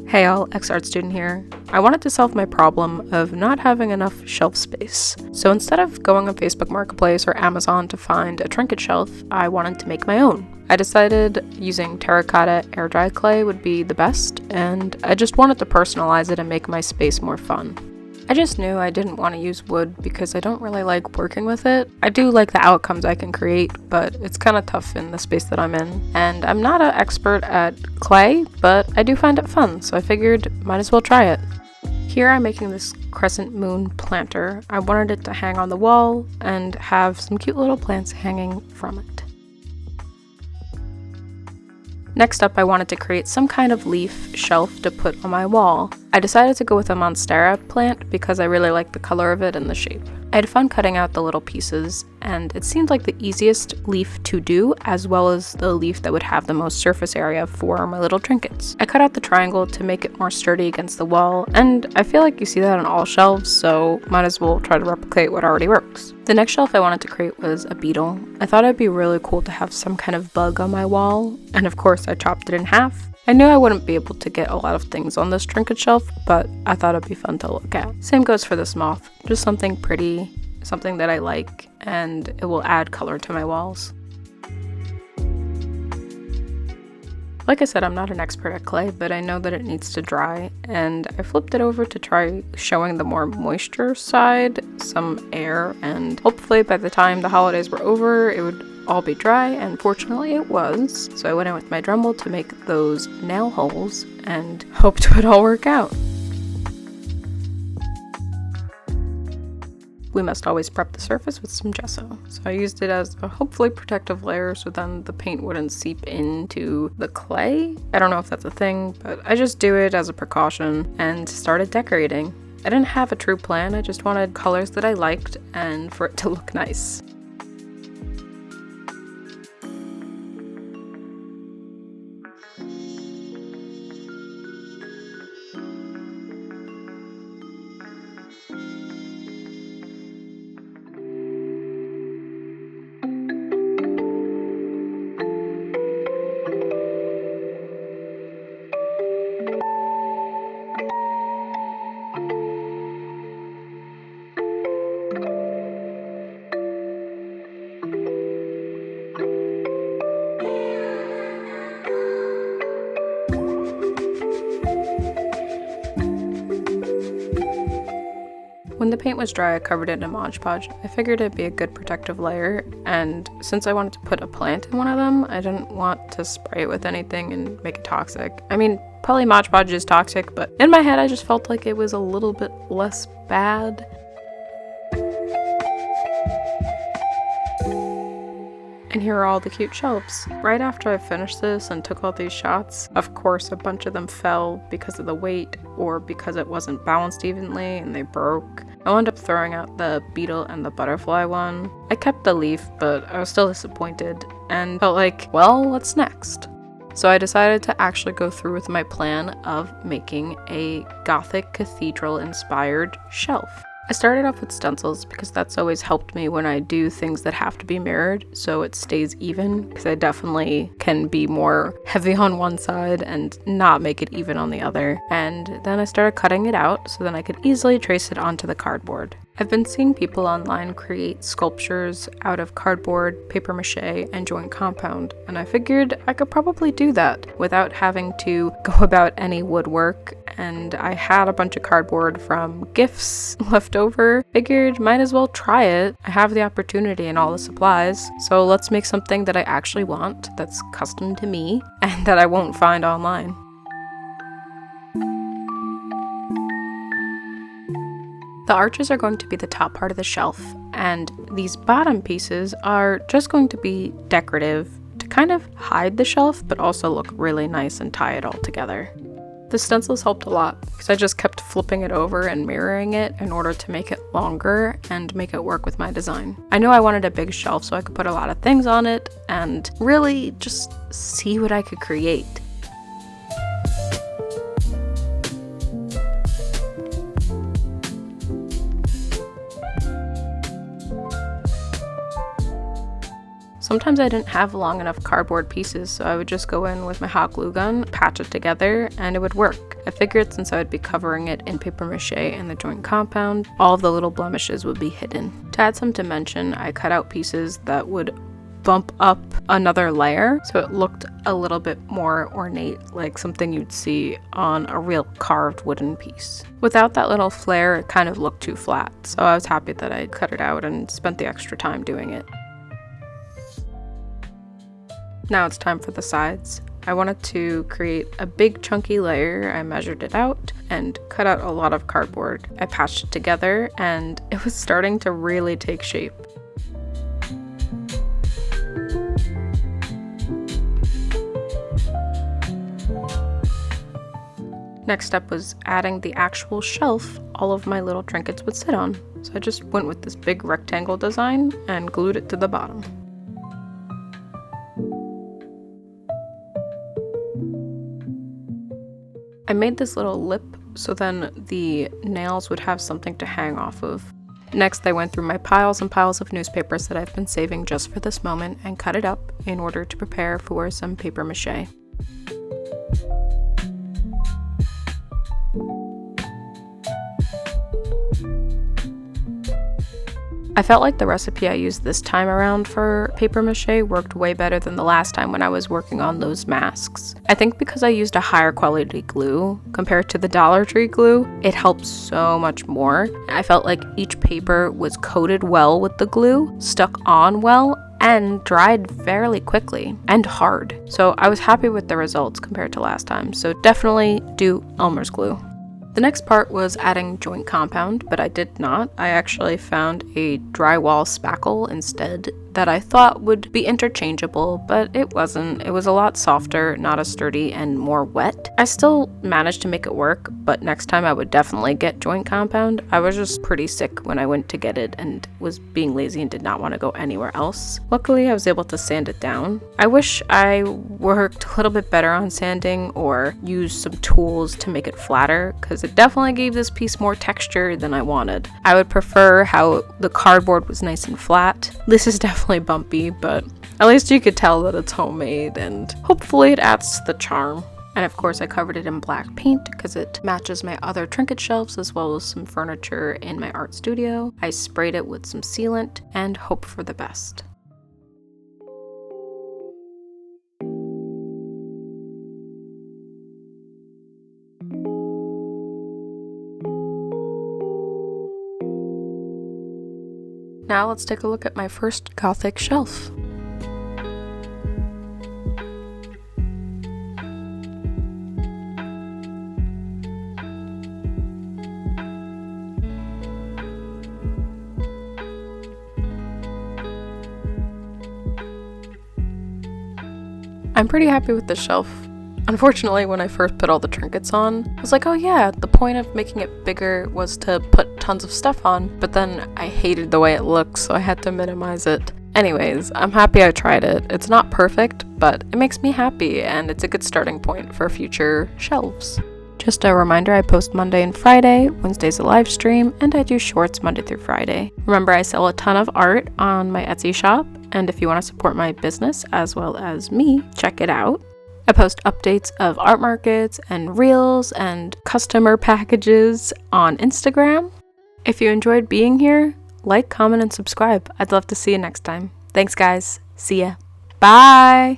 Hey all, ex-art student here. I wanted to solve my problem of not having enough shelf space. So instead of going on Facebook Marketplace or Amazon to find a trinket shelf, I wanted to make my own. I decided using terracotta air dry clay would be the best, and I just wanted to personalize it and make my space more fun. I just knew I didn't want to use wood because I don't really like working with it. I do like the outcomes I can create, but it's kind of tough in the space that I'm in. And I'm not an expert at clay, but I do find it fun, so I figured might as well try it. Here I'm making this crescent moon planter. I wanted it to hang on the wall and have some cute little plants hanging from it. Next up, I wanted to create some kind of leaf shelf to put on my wall. I decided to go with a monstera plant because I really like the color of it and the shape. I had fun cutting out the little pieces, and it seemed like the easiest leaf to do, as well as the leaf that would have the most surface area for my little trinkets. I cut out the triangle to make it more sturdy against the wall, and I feel like you see that on all shelves, so might as well try to replicate what already works. The next shelf I wanted to create was a beetle. I thought it'd be really cool to have some kind of bug on my wall, and of course I chopped it in half. I knew I wouldn't be able to get a lot of things on this trinket shelf, but I thought it'd be fun to look at. Same goes for this moth. Just something pretty, something that I like, and it will add color to my walls. Like I said, I'm not an expert at clay, but I know that it needs to dry, and I flipped it over to try showing the more moisture side, some air, and hopefully by the time the holidays were over, it would all be dry, and fortunately it was. So I went in with my Dremel to make those nail holes and hoped it would all work out. We must always prep the surface with some gesso. So I used it as a hopefully protective layer so then the paint wouldn't seep into the clay. I don't know if that's a thing, but I just do it as a precaution and started decorating. I didn't have a true plan, I just wanted colors that I liked and for it to look nice. When the paint was dry, I covered it in Podge. I figured it'd be a good protective layer, and since I wanted to put a plant in one of them, I didn't want to spray it with anything and make it toxic. I mean, probably Podge is toxic, but in my head I just felt like it was a little bit less bad. And here are all the cute shelves. Right after I finished this and took all these shots, of course a bunch of them fell because of the weight or because it wasn't balanced evenly and they broke. I wound up throwing out the beetle and the butterfly one. I kept the leaf, but I was still disappointed and felt like, well, what's next? So I decided to actually go through with my plan of making a Gothic Cathedral inspired shelf. I started off with stencils because that's always helped me when I do things that have to be mirrored so it stays even, because I definitely can be more heavy on one side and not make it even on the other. And then I started cutting it out so then I could easily trace it onto the cardboard. I've been seeing people online create sculptures out of cardboard, paper mache, and joint compound, and I figured I could probably do that without having to go about any woodwork. And I had a bunch of cardboard from gifts left over. Figured might as well try it. I have the opportunity and all the supplies, so let's make something that I actually want, that's custom to me, and that I won't find online. The arches are going to be the top part of the shelf, and these bottom pieces are just going to be decorative to kind of hide the shelf, but also look really nice and tie it all together. The stencils helped a lot because I just kept flipping it over and mirroring it in order to make it longer and make it work with my design. I knew I wanted a big shelf so I could put a lot of things on it and really just see what I could create. So sometimes I didn't have long enough cardboard pieces, so I would just go in with my hot glue gun, patch it together, and it would work. I figured since I would be covering it in paper mache and the joint compound, all of the little blemishes would be hidden. To add some dimension, I cut out pieces that would bump up another layer so it looked a little bit more ornate, like something you'd see on a real carved wooden piece. Without that little flare, it kind of looked too flat, so I was happy that I cut it out and spent the extra time doing it. Now it's time for the sides. I wanted to create a big chunky layer. I measured it out and cut out a lot of cardboard. I patched it together and it was starting to really take shape. Next step was adding the actual shelf all of my little trinkets would sit on. So I just went with this big rectangle design and glued it to the bottom. I made this little lip so then the nails would have something to hang off of. Next, I went through my piles and piles of newspapers that I've been saving just for this moment and cut it up in order to prepare for some paper mache. I felt like the recipe I used this time around for paper mache worked way better than the last time when I was working on those masks. I think because I used a higher quality glue compared to the Dollar Tree glue, it helped so much more. I felt like each paper was coated well with the glue, stuck on well, and dried fairly quickly and hard. So I was happy with the results compared to last time, so definitely do Elmer's glue. The next part was adding joint compound, but I did not. I actually found a drywall spackle instead that I thought would be interchangeable, but it wasn't. It was a lot softer, not as sturdy, and more wet. I still managed to make it work, but next time I would definitely get joint compound. I was just pretty sick when I went to get it and was being lazy and did not want to go anywhere else. Luckily, I was able to sand it down. I wish I worked a little bit better on sanding or used some tools to make it flatter, because it definitely gave this piece more texture than I wanted. I would prefer how the cardboard was nice and flat. This is definitely bumpy, but at least you could tell that it's homemade and hopefully it adds to the charm. And of course I covered it in black paint because it matches my other trinket shelves as well as some furniture in my art studio. I sprayed it with some sealant and hope for the best. Now let's take a look at my first Gothic shelf. I'm pretty happy with the shelf. Unfortunately, when I first put all the trinkets on, I was like, oh yeah, the point of making it bigger was to put tons of stuff on, but then I hated the way it looks, so I had to minimize it. Anyways, I'm happy I tried it. It's not perfect, but it makes me happy, and it's a good starting point for future shelves. Just a reminder, I post Monday and Friday, Wednesday's a live stream, and I do shorts Monday through Friday. Remember, I sell a ton of art on my Etsy shop, and if you want to support my business as well as me, check it out. I post updates of art markets and reels and customer packages on Instagram. If you enjoyed being here, like, comment, and subscribe. I'd love to see you next time. Thanks, guys. See ya. Bye!